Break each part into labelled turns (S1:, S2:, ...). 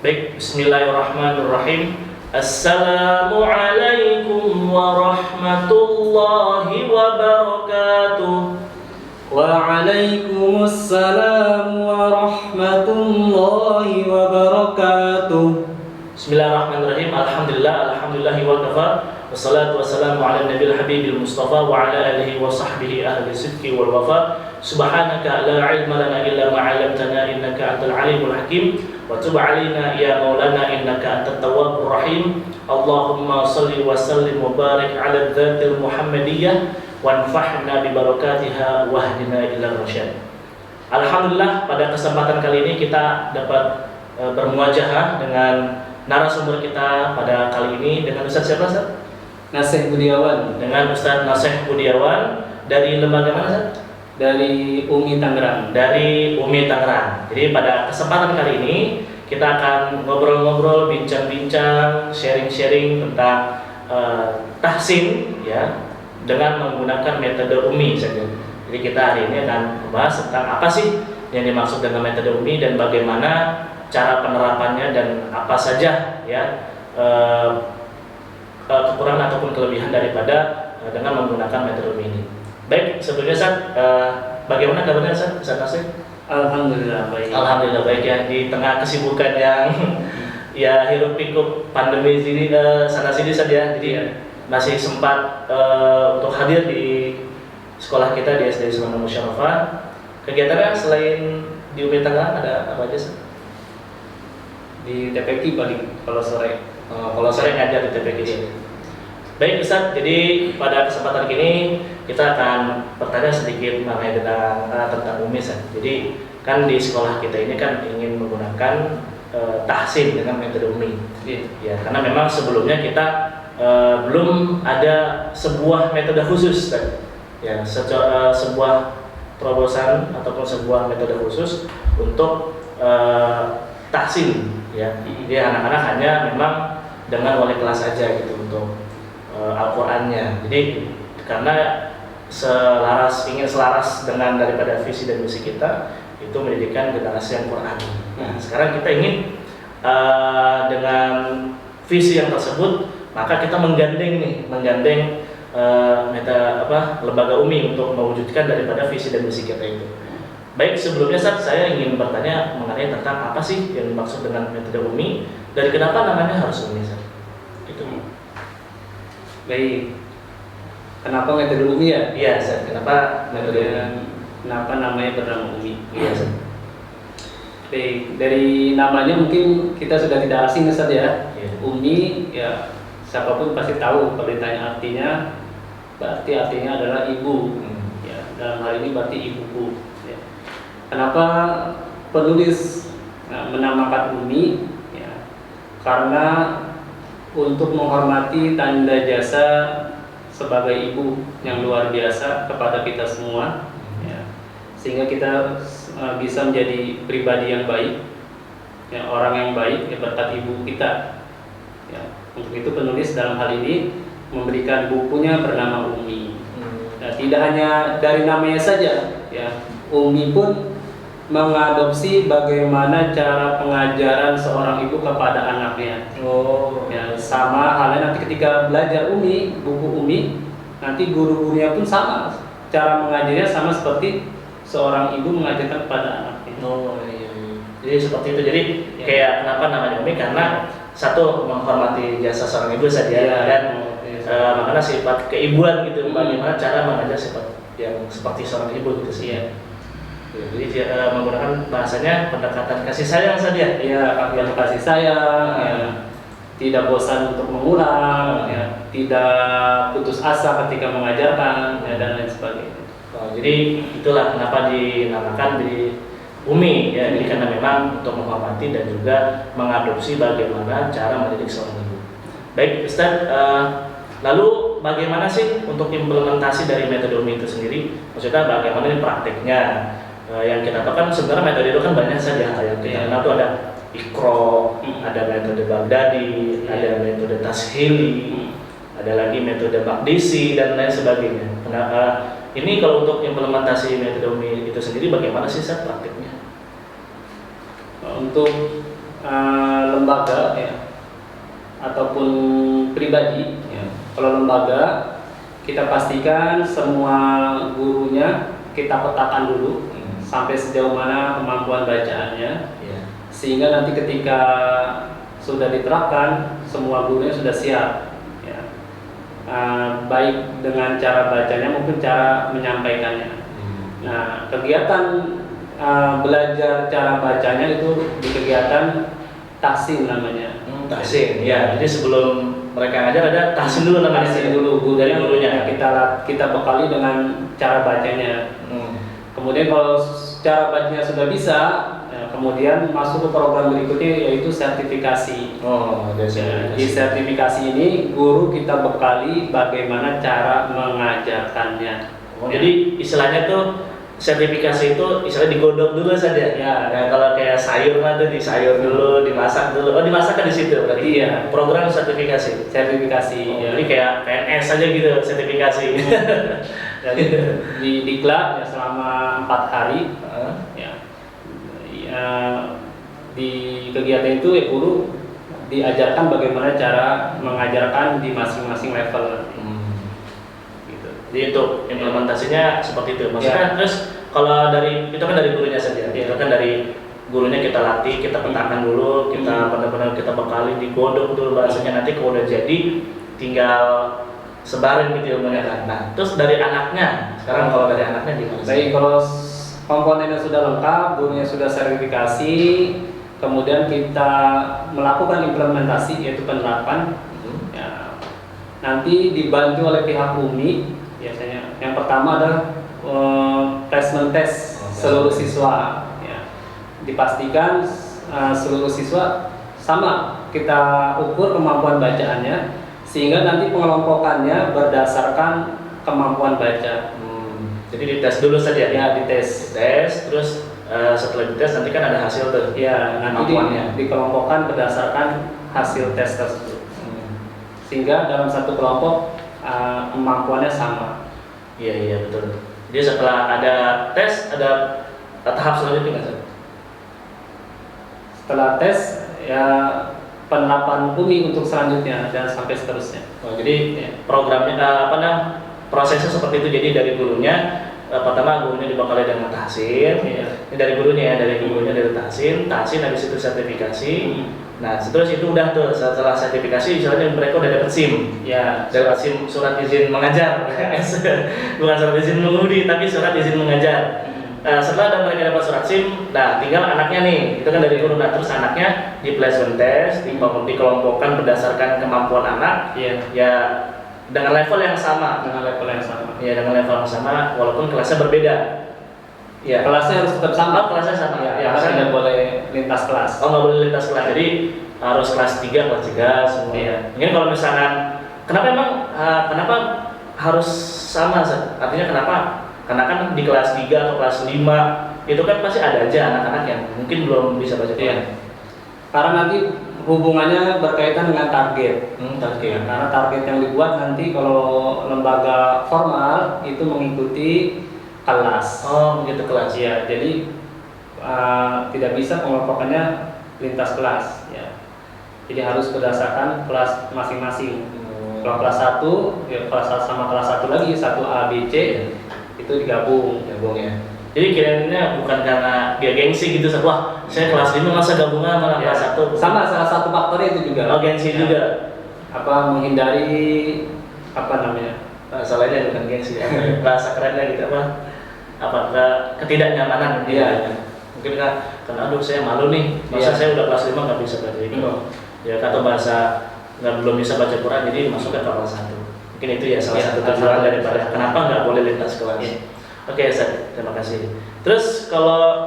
S1: Baik, bismillahirrahmanirrahim. Assalamualaikum warahmatullahi wabarakatuh.
S2: Waalaikumsalam warahmatullahi wabarakatuh.
S1: Bismillahirrahmanirrahim. Alhamdulillahi wa kafa. Wassalatu wassalamu ala nabiyil habibil mustafa wa ala alihi wa sahbihi ahli sidqi wal wafa. Subhanaka la ilma lana illa ma 'allamtana innaka antal alimul hakim. Wa tub 'alaina ya maulana innaka antat tawwabur rahim. Allahumma shalli wa sallim wa barik 'ala dzatil muhammadiyah wanfa'na bi barakatiha wahdina ila rasyad. Alhamdulillah, pada kesempatan kali ini kita dapat bermuajahah dengan narasumber kita pada kali ini dengan Ustaz siapa, Ustaz?
S2: Nasih Budiawan.
S1: Dengan Ustaz Nasih Budiawan dari lembaga mana, Ustaz?
S2: Dari UMI Tangerang.
S1: Dari UMI Tangerang. Jadi pada kesempatan kali ini kita akan ngobrol-ngobrol, bincang-bincang, sharing-sharing tentang tahsin ya, dengan menggunakan metode UMI saja. Jadi kita hari ini akan membahas tentang apa sih yang dimaksud dengan metode UMI dan bagaimana cara penerapannya dan apa saja ya kekurangan ataupun kelebihan daripada dengan menggunakan metode UMI ini. Baik, sebelumnya Ustaz, bagaimana kabarnya Ustaz Nasih?
S2: Alhamdulillah baik.
S1: Alhamdulillah baik ya, di tengah kesibukan yang ya hiruk pikuk pandemi sini sana sini saja. Jadi masih sempat untuk hadir di sekolah kita di SD Sunan Musyarafah. Kegiatannya selain di UMI Tangerang ada apa aja, Ustaz?
S2: Di TPQ paling kalau sore.
S1: Kalau sore ngajar di TPQ sini. Baik Ustaz, jadi pada kesempatan ini kita akan bertanya sedikit mengenai tentang UMI Ustaz. Jadi kan di sekolah kita ini kan ingin menggunakan tahsin dengan metode UMI. Ya, karena memang sebelumnya kita belum ada sebuah metode khusus Ustaz. Ya, sebuah terobosan ataupun sebuah metode khusus untuk tahsin ya. Jadi anak-anak hanya memang dengan wali kelas saja gitu untuk Al-Qur'annya. Jadi karena ingin selaras dengan daripada visi dan misi kita itu menjadikan generasi yang Qur'an. Nah, sekarang kita ingin dengan visi yang tersebut maka kita menggandeng lembaga UMI untuk mewujudkan daripada visi dan misi kita itu. Baik, sebelumnya saya ingin bertanya mengenai tentang apa sih yang dimaksud dengan metode UMI dan kenapa namanya harus UMI, Ustaz? Itu.
S2: Baik. Kenapa metode UMI ya?
S1: Iya, Ustaz. Kenapa metode UMI?
S2: Kenapa namanya bernama UMI?
S1: Iya, Ustaz.
S2: Baik, dari namanya mungkin kita sudah tidak asing Ustaz ya.
S1: Iya.
S2: UMI ya siapapun pasti tahu kalau ditanya artinya, berarti artinya adalah ibu. Ya, dalam hal ini berarti ibuku. Ya. Kenapa penulis menamakan UMI? Ya, karena untuk menghormati tanda jasa sebagai ibu yang luar biasa kepada kita semua, ya, sehingga kita bisa menjadi pribadi yang baik, ya, orang yang baik ya, berkat ibu kita. Ya, untuk itu penulis dalam hal ini memberikan bukunya bernama UMI. Nah, tidak hanya dari namanya saja, ya, UMI pun mengadopsi bagaimana cara pengajaran seorang ibu kepada anaknya. Ya, sama halnya nanti ketika belajar UMI, buku UMI, nanti guru-gurunya pun sama, cara mengajarnya sama seperti seorang ibu mengajarkan kepada anaknya.
S1: Iya. Jadi seperti itu. Jadi kayak kenapa namanya UMI? Karena satu menghormati jasa seorang ibu saja dan makanya sifat keibuan gitu. Bagaimana cara mengajar sifat yang seperti seorang ibu gitu sih. Ya, jadi menggunakan bahasanya pendekatan kasih sayang saja.
S2: Iya, pendekatan kasih sayang. Ya. Tidak bosan untuk mengulang, ya. Tidak putus asa ketika mengajarkan, ya, dan lain sebagainya.
S1: Jadi itulah kenapa dinamakan di UMI ya. Jadi karena memang untuk menghormati dan juga mengadopsi bagaimana cara mendidik seorang ibu. Baik, Ustaz. Lalu bagaimana sih untuk implementasi dari metode UMI itu sendiri? Maksudnya bagaimana ini prakteknya? Yang kita tahu kan sebenarnya metode itu kan banyak saja. Yang kita kenal itu ada Iqra, ada metode Baghdadi, ada metode Tashili, ada lagi metode Maqdisi dan lain sebagainya. Ini kalau untuk implementasi metode UMI itu sendiri bagaimana sih Ustaz prakteknya?
S2: Untuk lembaga ya ataupun pribadi ya. Kalau lembaga kita pastikan semua gurunya kita petakan dulu sampai sejauh mana kemampuan bacaannya, sehingga nanti ketika sudah diterapkan semua gurunya sudah siap ya. Baik dengan cara bacanya maupun cara menyampaikannya. Nah, kegiatan belajar cara bacanya itu di kegiatan tahsin namanya.
S1: Tahsin, ya. Jadi sebelum mereka ngajar ada tahsin dulu namanya.
S2: Tahsin dulu, dari gurunya kita bekali dengan cara bacanya. Kemudian kalau cara bacanya sudah bisa, ya, kemudian masuk ke program berikutnya yaitu sertifikasi. Di sertifikasi ini guru kita bekali bagaimana cara mengajarkannya.
S1: Jadi istilahnya tuh sertifikasi itu istilahnya digodok dulu saja.
S2: Ya,
S1: kalau kayak sayur mah tuh disayur dulu, dimasak dulu. Oh, dimasak kan di situ berarti.
S2: Iya.
S1: Program sertifikasi.
S2: Ya.
S1: Jadi kayak PNS aja gitu sertifikasi.
S2: Jadi diklat ya selama 4 hari. Di kegiatan itu ya guru diajarkan bagaimana cara mengajarkan di masing-masing level.
S1: Jadi itu implementasinya seperti itu. Maksudnya terus kalau dari itu kan dari gurunya saja. Itu kan dari gurunya kita latih, kita petakan dulu, kita benar-benar kita bekali, digodok dulu bahasanya. Nanti kalau udah jadi tinggal sebarin gitu ilmunya kan. Nah, terus dari anaknya. Sekarang kalau dari anaknya gimana?
S2: Baik, kalau komponennya sudah lengkap, gurunya sudah sertifikasi, kemudian kita melakukan implementasi yaitu penerapan. Ya, nanti dibantu oleh pihak UMI. Biasanya yang pertama adalah placement test seluruh siswa ya. Dipastikan seluruh siswa sama kita ukur kemampuan bacaannya, sehingga nanti pengelompokannya berdasarkan kemampuan baca.
S1: Jadi dites dulu saja
S2: ya, dites
S1: terus setelah dites nanti kan ada hasil tuh
S2: ya, nanti dikelompokkan berdasarkan hasil tes tersebut. Sehingga dalam satu kelompok kemampuannya sama.
S1: Iya betul. Jadi setelah ada tes ada tahap selanjutnya nggak sih?
S2: Setelah tes ya penerapan UMI untuk selanjutnya dan sampai seterusnya.
S1: Jadi programnya prosesnya seperti itu. Jadi dari gurunya pertama gurunya dibekali dengan tahsin. Ini dari gurunya dari tahsin habis itu sertifikasi. Nah, terus itu udah tuh setelah sertifikasi misalnya mereka udah dapat SIM.
S2: Ya,
S1: dapat SIM surat izin mengajar. Bukan surat izin mengemudi tapi surat izin mengajar. Setelah mereka dapat surat SIM, nah tinggal anaknya nih, itu kan dari guru. Nah, terus anaknya di placement test, dikelompokkan berdasarkan kemampuan anak. Ya dengan level yang sama. Ya dengan level yang sama walaupun kelasnya berbeda. Ya.
S2: Kelasnya harus tetap sama.
S1: Kelasnya sama.
S2: Ya, tidak boleh lintas kelas.
S1: Nggak boleh lintas kelas. Jadi harus kelas 3, kelas 3 semua. Mungkin kalau misalkan kenapa harus sama? Artinya kenapa? Karena kan di kelas 3 atau kelas 5 itu kan pasti ada aja anak-anak yang mungkin belum bisa baca Quran.
S2: Karena nanti hubungannya berkaitan dengan target.
S1: Target.
S2: Karena target yang dibuat nanti kalau lembaga formal itu mengikuti kelas.
S1: Begitu kelas.
S2: Ya, jadi tidak bisa pengelompokannya lintas kelas. Ya. Jadi harus berdasarkan kelas masing-masing. Kalau kelas 1, ya kelas 1 sama kelas 1 lagi, 1A, B, C, itu digabung
S1: ya. Jadi kira-kira bukan karena dia gengsi gitu, wah saya kelas 5 masa gabungan sama kelas 1.
S2: Sama, salah satu faktornya itu juga.
S1: Gengsi juga.
S2: Menghindari
S1: salahnya bukan gengsi, bahasa kerennya gitu ketidaknyamanan gitu. Mungkin karena aduh saya malu nih, masa saya udah kelas 5 nggak bisa baca ini. Ya atau bahasa belum bisa baca Quran jadi masukkan ke kelas 1. Mungkin itu ya salah satu tujuan daripada kenapa nggak boleh lintas kelas. Oke, Ustaz, terima kasih. Terus kalau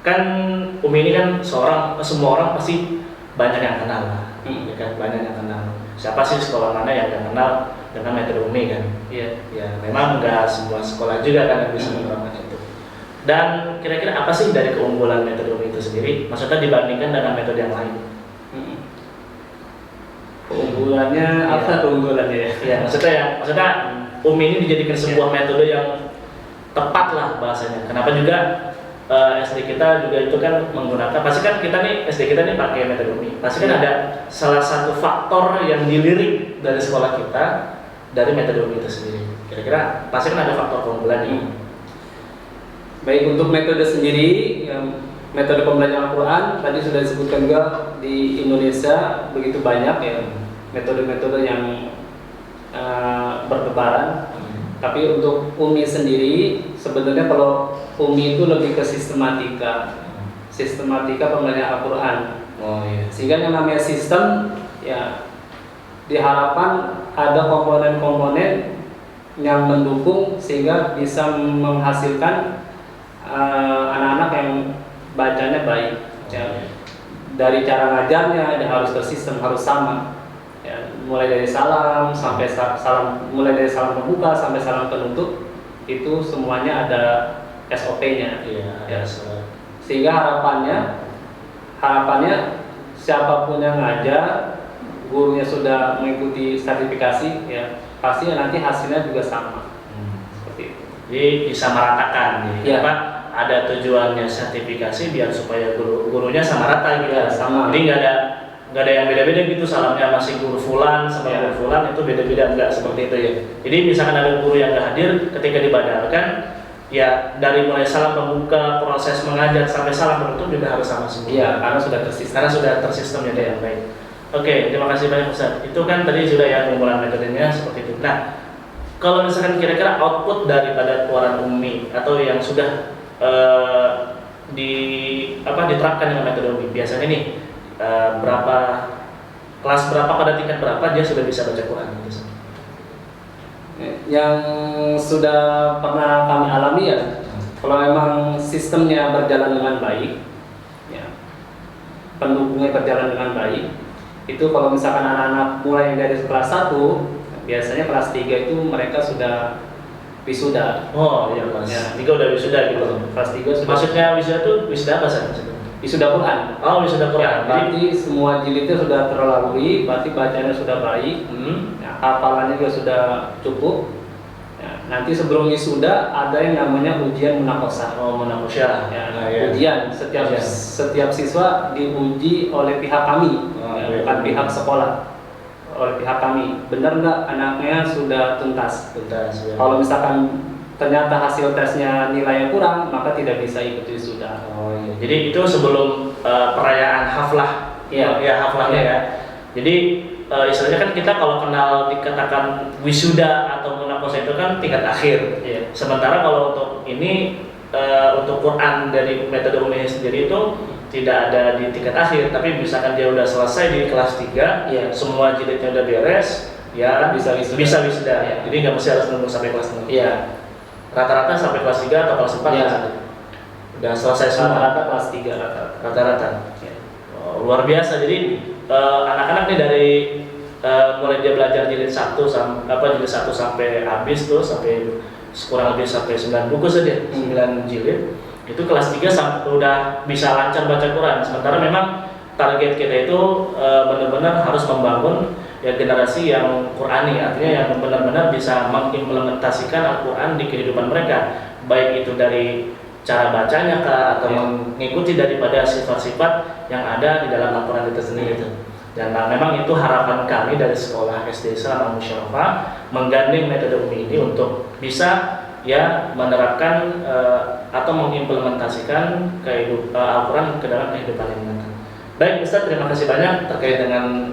S1: kan Umi ini kan semua orang pasti banyak yang kenal lah, ya kan, banyak yang kenal. Siapa sih sekolah mana yang nggak kenal dengan metode Umi kan? Ya memang nggak semua sekolah juga kan yang bisa menerapkan itu. Dan kira-kira apa sih dari keunggulan metode Umi itu sendiri? Maksudnya dibandingkan dengan metode yang lain?
S2: Keunggulannya apa keunggulannya ya?
S1: Ya maksudnya Umi ini dijadikan sebuah metode yang tepat lah bahasanya. Kenapa juga SD kita juga itu kan menggunakan, pasti kan kita nih SD kita nih pakai metode UMI, pasti kan ada salah satu faktor yang dilirik dari sekolah kita dari metode UMI itu sendiri. Kira-kira pasti kan ada faktor keunggulan nih.
S2: Baik, untuk metode sendiri, metode pembelajaran Al-Quran tadi sudah disebutkan juga di Indonesia begitu banyak ya metode-metode yang bertebaran. Tapi untuk UMI sendiri, sebenarnya kalau UMI itu lebih ke sistematika pembelajaran Al-Quran.
S1: Oh iya.
S2: Sehingga yang namanya sistem, ya diharapkan ada komponen-komponen yang mendukung sehingga bisa menghasilkan anak-anak yang bacanya baik. Ya. Dari cara ngajarnya dia harus tersistem, harus sama. Ya, mulai dari salam sampai mulai dari salam pembuka sampai salam penutup itu semuanya ada SOP-nya.
S1: Iya.
S2: Ya. Sehingga harapannya siapapun yang ngajar, gurunya sudah mengikuti sertifikasi, ya pasti nanti hasilnya juga sama. Seperti itu.
S1: Jadi disamaratakan. Jadi
S2: Ya.
S1: apa? Ada tujuannya sertifikasi biar supaya gurunya sama rata gitu.
S2: Ya, sama.
S1: Jadi nggak ada yang beda-beda gitu, salamnya masih guru fulan sama
S2: Ya.
S1: guru fulan itu beda-beda, enggak seperti itu ya. Jadi misalkan ada guru yang nggak hadir ketika dibadalkan, ya dari mulai salam pembuka, proses mengajar sampai salam penutup juga harus sama semua.
S2: Iya, karena sudah tersistem.
S1: Karena sudah tersistem ya yang baik. Oke, terima kasih banyak Ustaz. Itu kan tadi sudah ya pengumpulan metodenya seperti itu. Nah, kalau misalkan kira-kira output daripada Quran UMI atau yang sudah diterapkan dengan metode UMI, biasanya nih kelas berapa pada tingkat berapa dia sudah bisa baca Quran gitu.
S2: Yang sudah pernah kami alami ya, kalau memang sistemnya berjalan dengan baik, ya, pendukungnya berjalan dengan baik, itu kalau misalkan anak-anak mulai dari kelas 1, biasanya kelas 3 itu mereka sudah wisuda.
S1: Oh iya, kelas
S2: Ya.
S1: 3 udah wisuda gitu.
S2: Kelas 3 sudah.
S1: Maksudnya wisuda tuh wisuda apa sih?
S2: Wisuda Quran.
S1: Oh, wisuda Quran.
S2: Ya, berarti semua jilidnya sudah terlalui, berarti bacanya sudah baik, ya, hafalannya juga sudah cukup. Ya, nanti sebelum wisuda ada yang namanya ujian munakosah.
S1: Oh, munakosah.
S2: Ya,
S1: Nah, iya.
S2: ujian setiap siswa diuji oleh pihak kami,
S1: Oh,
S2: ya,
S1: iya.
S2: bukan pihak sekolah, oleh pihak kami. Benar nggak anaknya sudah tuntas?
S1: Tuntas. Ya.
S2: Kalau misalkan ternyata hasil tesnya nilainya kurang, maka tidak bisa ikut wisuda.
S1: Oh iya. Jadi itu sebelum perayaan haflah.
S2: Iya.
S1: Ya, haflahnya
S2: Iya.
S1: ya. Jadi istilahnya kan kita kalau kenal dikatakan wisuda atau munakosah itu kan tingkat akhir.
S2: Iya.
S1: Sementara kalau untuk ini untuk Quran dari metode UMI sendiri itu tidak ada di tingkat akhir, tapi misalkan dia udah selesai di kelas 3,
S2: Iya.
S1: semua jilidnya udah beres, ya
S2: Bisa wisuda.
S1: Iya. Jadi nggak mesti harus nunggu sampai kelas 6.
S2: Iya.
S1: Rata-rata sampai kelas 3 atau kelas 4
S2: Iya.
S1: udah selesai semua.
S2: Rata-rata kelas 3 rata-rata.
S1: Rata-rata.
S2: Iya.
S1: Oh, luar biasa. Jadi anak-anak nih dari mulai dia belajar jilid 1 sampai habis tuh, sampai kurang lebih sampai 9 buku saja, 9 jilid. Itu kelas 3 udah bisa lancar baca Quran. Sementara memang target kita itu benar-benar harus membangun ya generasi yang Qurani, artinya yang benar-benar bisa mengimplementasikan Al-Quran di kehidupan mereka, baik itu dari cara bacanya kah, atau mengikuti daripada sifat-sifat yang ada di dalam Al-Quran itu sendiri itu. Dan memang itu harapan kami dari sekolah SD Islam Al-Musyarafah menggandeng metode UMI ini untuk bisa ya menerapkan atau mengimplementasikan Al-Quran ke dalam kehidupan yang nyata. Baik Ustaz, terima kasih banyak terkait dengan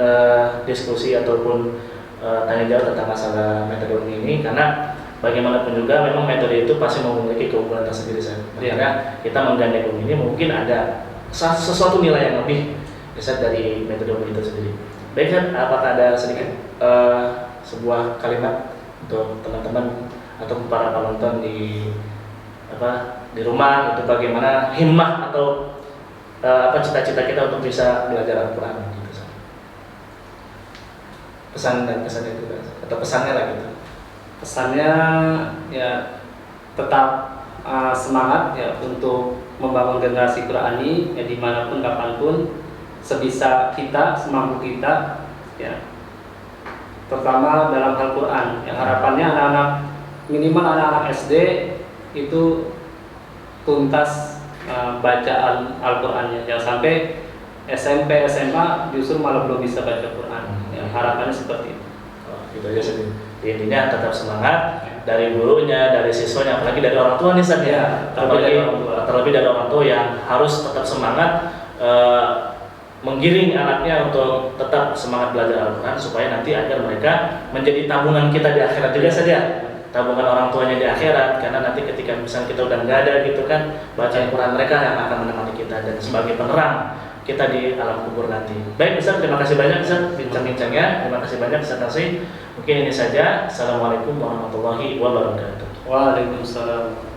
S1: diskusi ataupun tanya jawab tentang masalah metode ini, karena bagaimanapun juga memang metode itu pasti memiliki keunggulan tersendiri. Makanya kita menggandeng ini mungkin ada sesuatu nilai yang lebih Ustaz dari metode itu sendiri. Baik Ustaz, apakah ada sedikit sebuah kalimat untuk teman-teman atau para penonton di rumah, itu bagaimana himmah atau cita-cita kita untuk bisa belajar Al-Quran gitu. Pesan dan kesannya itu atau pesannya lah gitu.
S2: Pesannya ya tetap semangat ya untuk membangun generasi Qurani ya dimanapun kapanpun, sebisa kita, semampu kita ya, terutama dalam hal Quran ya. Harapannya anak-anak, minimal anak-anak SD itu tuntas bacaan Al-Qur'annya. Jangan sampai SMP, SMA justru malah belum bisa baca Quran. Ya, harapannya seperti itu.
S1: Oh, gitu aja sih. Intinya tetap semangat dari gurunya, dari siswanya, apalagi dari orang tua nih San ya. Terlebih dari orang tua yang harus tetap semangat menggiring anaknya untuk tetap semangat belajar Al-Quran supaya nanti agar mereka menjadi tabungan kita di akhirat juga saja, tabungan orang tuanya di akhirat, karena nanti ketika misalnya kita udah nggak ada gitu kan, baca Al-Quran mereka yang akan menemani kita dan sebagai penerang kita di alam kubur nanti. Baik Ustaz, terima kasih banyak Ustaz bincang-bincangnya, terima kasih banyak Ustaz Nasri. Mungkin ini saja. Assalamualaikum warahmatullahi wabarakatuh.
S2: Waalaikumsalam.